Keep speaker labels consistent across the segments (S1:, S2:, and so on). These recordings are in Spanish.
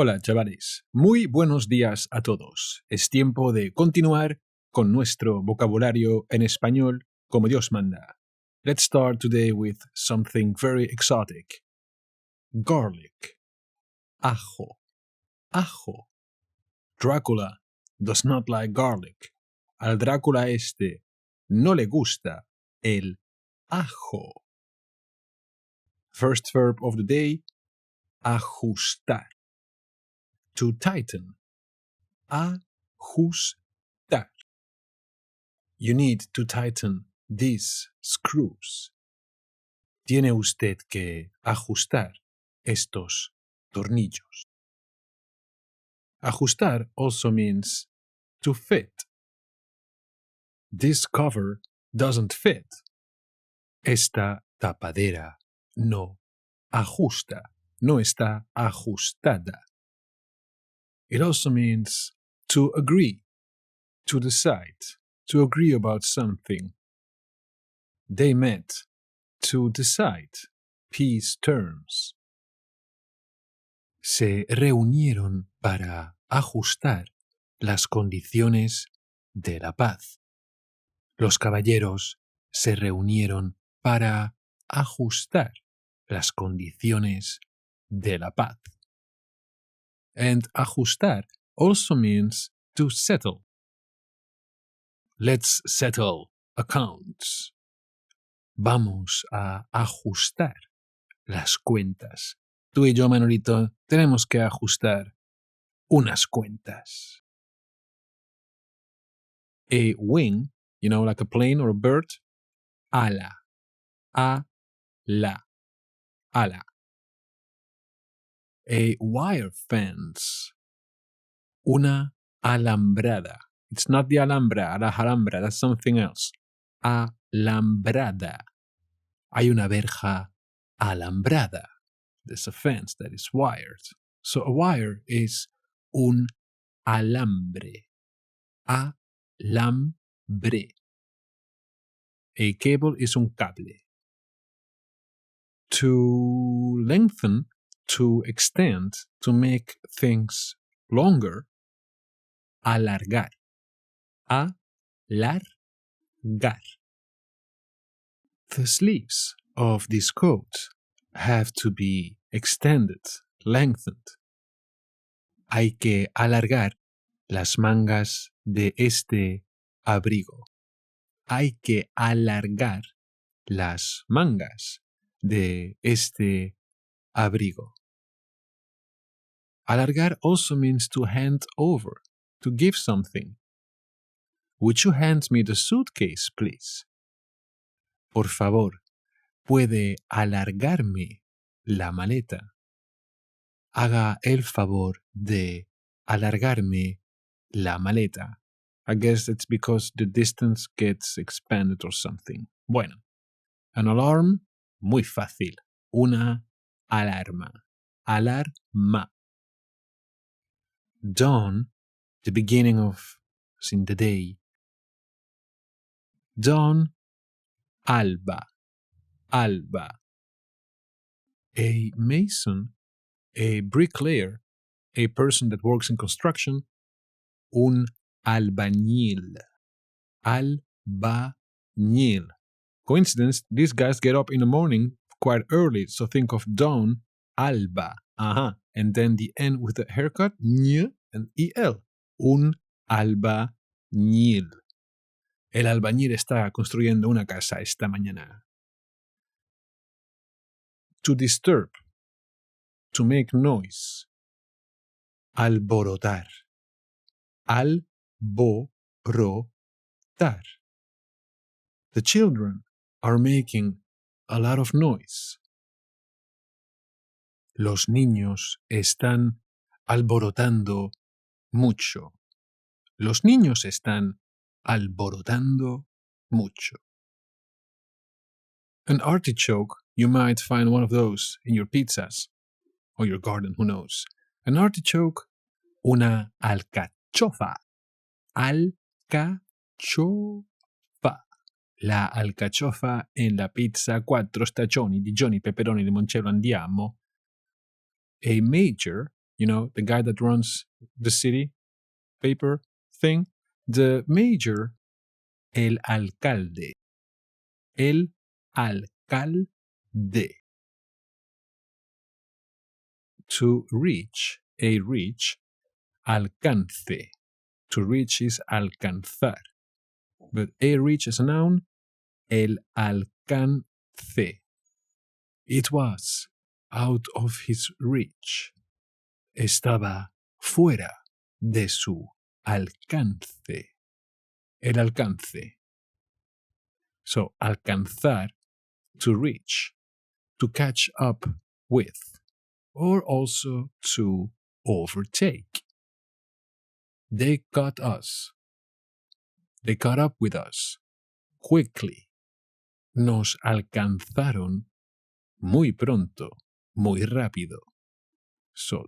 S1: Hola, chavales. Muy buenos días a todos. Es tiempo de continuar con nuestro vocabulario en español como Dios manda. Let's start today with something very exotic. Garlic. Ajo. Ajo. Drácula does not like garlic. Al Drácula no le gusta el ajo. First verb of the day, ajustar. To tighten. Ajustar. You need to tighten these screws. Tiene usted que ajustar estos tornillos. Ajustar also means to fit. This cover doesn't fit. Esta tapadera no ajusta, no está ajustada. It also means to agree, to decide, to agree about something. They met to decide peace terms. Se reunieron para ajustar las condiciones de la paz. Los caballeros se reunieron para ajustar las condiciones de la paz. And ajustar also means to settle. Let's settle accounts. Vamos a ajustar las cuentas. Tú y yo, Manolito, tenemos que ajustar unas cuentas. A wing, like a plane or a bird, ala. A-la. Ala. A wire fence. Una alambrada. It's not the alhambra, that's something else. Alambrada. Hay una verja alambrada. There's a fence that is wired. So a wire is un alambre. Alambre. A cable is un cable. To lengthen, to extend, to make things longer, alargar. Alargar. The sleeves of this coat have to be extended, lengthened. Hay que alargar las mangas de este abrigo. Hay que alargar las mangas de este abrigo. Alargar also means to hand over, to give something. Would you hand me the suitcase, please? Por favor, ¿puede alargarme la maleta? Haga el favor de alargarme la maleta. I guess it's because the distance gets expanded or something. Bueno, an alarm, muy fácil. Una alarma. Alarma. Dawn, the beginning of the day. Dawn, alba. Alba. A mason, a bricklayer, a person that works in construction, un albañil. Albañil. Coincidence, these guys get up in the morning quite early, so think of dawn, alba. And then the N with the haircut, ñ and EL. Un albañil. El albañil está construyendo una casa esta mañana. To disturb. To make noise. Alborotar. Alborotar. The children are making a lot of noise. Los niños están alborotando mucho. Los niños están alborotando mucho. An artichoke, you might find one of those in your pizzas or your garden, who knows. An artichoke, una alcachofa. Alcachofa. La alcachofa en la pizza 4 stagioni di Johnny Pepperoni Limoncello Andiamo. A major, you know, the guy that runs the city paper thing. The mayor, el alcalde. El alcalde. To reach, a reach, alcance. To reach is alcanzar. But a reach is a noun, el alcance. It was out of his reach. Estaba fuera de su alcance. El alcance. So, alcanzar, to reach, to catch up with, or also to overtake. They caught us. They caught up with us quickly. Nos alcanzaron muy pronto, muy rápido. So,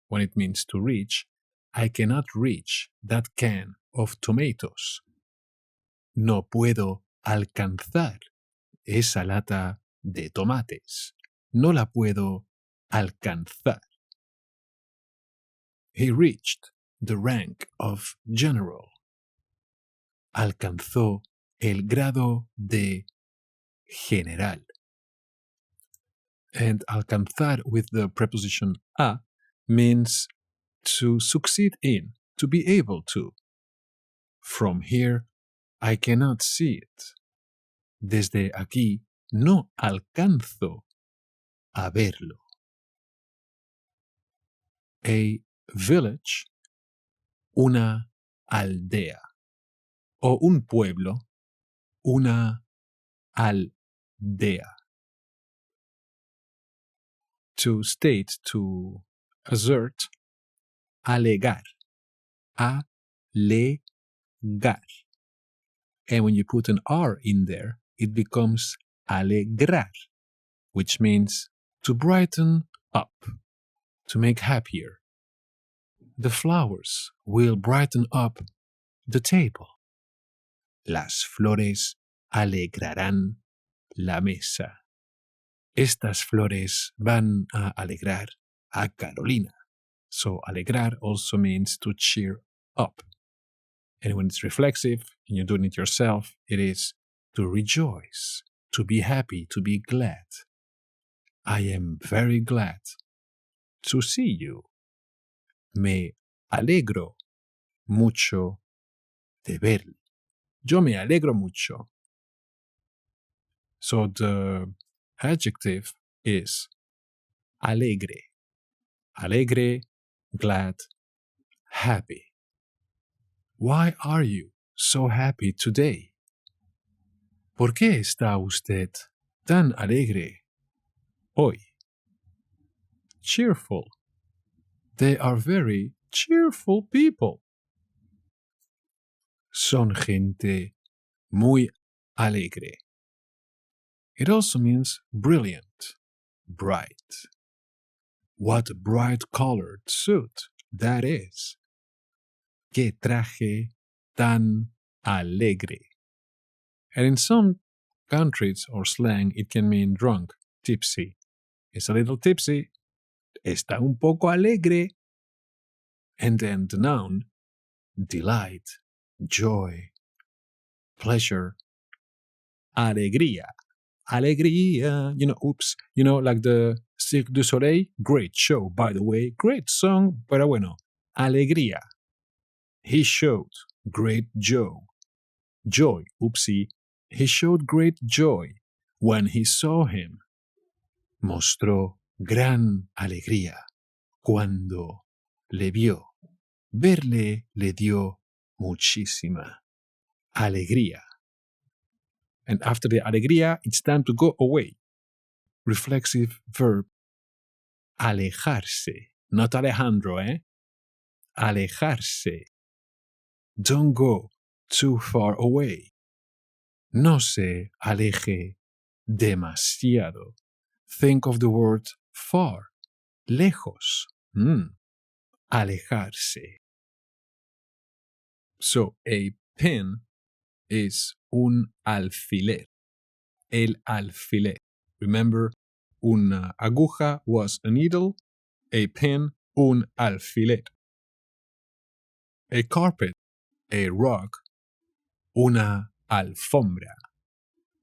S1: when it means to reach, I cannot reach that can of tomatoes. No puedo alcanzar esa lata de tomates. No la puedo alcanzar. He reached the rank of general. Alcanzó el grado de general. And alcanzar with the preposition a means to succeed in, to be able to. From here, I cannot see it. Desde aquí no alcanzo a verlo. A village, una aldea. O un pueblo, una aldea. To state, to assert, alegar. Alegar. And when you put an R in there, it becomes alegrar, which means to brighten up, to make happier. The flowers will brighten up the table. Las flores alegrarán la mesa. Estas flores van a alegrar a Carolina. So alegrar also means to cheer up. And when it's reflexive and you're doing it yourself, it is to rejoice, to be happy, to be glad. I am very glad to see you. Me alegro mucho de verlo. Yo me alegro mucho. So the adjective is alegre. Alegre, glad, happy. Why are you so happy today? ¿Por qué está usted tan alegre hoy? Cheerful. They are very cheerful people. Son gente muy alegre. It also means brilliant, bright. What a bright-colored suit that is. Qué traje tan alegre. And in some countries or slang, it can mean drunk, tipsy. It's a little tipsy. Está un poco alegre. And then the noun, delight, joy, pleasure, alegría. Alegría. Like the Cirque du Soleil. Great show, by the way. Great song, pero bueno. Alegría. He showed great joy. He showed great joy when he saw him. Mostró gran alegría cuando le vio. Verle le dio muchísima alegría. And after the alegría, it's time to go away. Reflexive verb, alejarse. Not Alejandro, Alejarse. Don't go too far away. No se aleje demasiado. Think of the word far, lejos. Alejarse. So a pin is un alfiler. El alfiler. Remember, una aguja was a needle. A pin un alfiler. A carpet, a rug, una alfombra.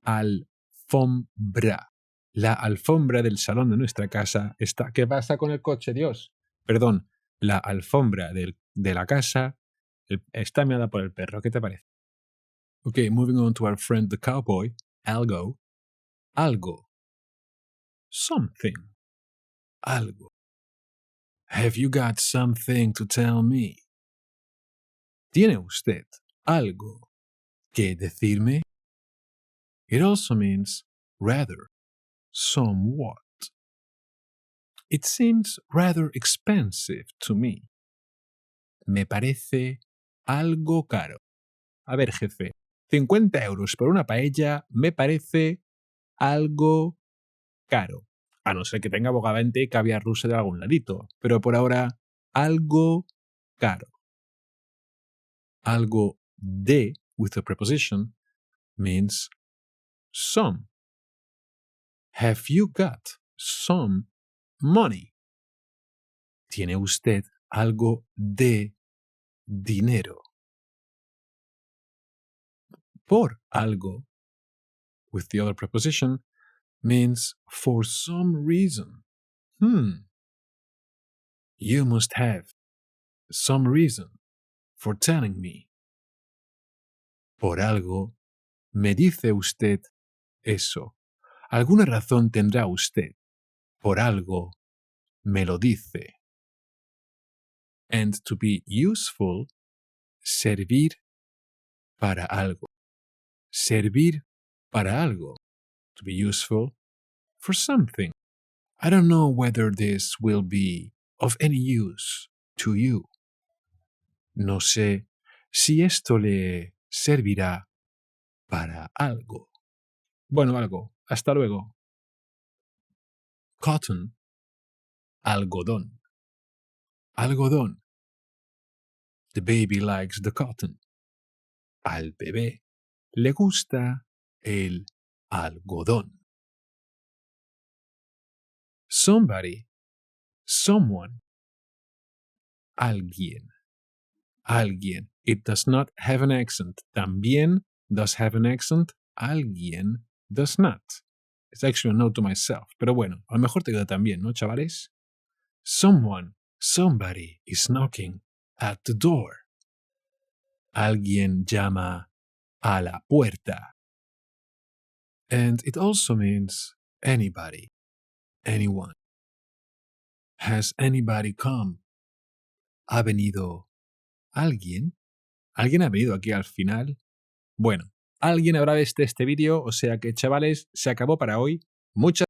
S1: Alfombra. La alfombra del salón de nuestra casa está... ¿Qué pasa con el coche, Dios? Perdón, la alfombra de la casa está meada por el perro. ¿Qué te parece? Okay, moving on to our friend the cowboy. Algo. Algo. Something. Algo. Have you got something to tell me? ¿Tiene usted algo que decirme? It also means rather, somewhat. It seems rather expensive to me. Me parece algo caro. A ver, jefe, 50 euros por una paella me parece algo caro. A no ser que tenga bogavante y caviar rusa de algún ladito. Pero por ahora, algo caro. Algo de, with a preposition, means some. Have you got some money? ¿Tiene usted algo de dinero? Por algo, with the other preposition, means for some reason. You must have some reason for telling me. Por algo, me dice usted eso. Alguna razón tendrá usted. Por algo, me lo dice. And to be useful, servir para algo. Servir para algo. To be useful for something. I don't know whether this will be of any use to you. No sé si esto le servirá para algo. Bueno, algo. Hasta luego. Cotton. Algodón. Algodón. The baby likes the cotton. Al bebé le gusta el algodón. Somebody. Someone. Alguien. Alguien. It does not have an accent. También does have an accent. Alguien does not. It's actually a note to myself. Pero bueno, a lo mejor te queda también, ¿no, chavales? Someone, somebody is knocking at the door. Alguien llama a la puerta. And it also means anybody, anyone. Has anybody come? ¿Ha venido alguien? ¿Alguien ha venido aquí al final? Bueno, alguien habrá visto este vídeo, o sea que, chavales, se acabó para hoy. Muchas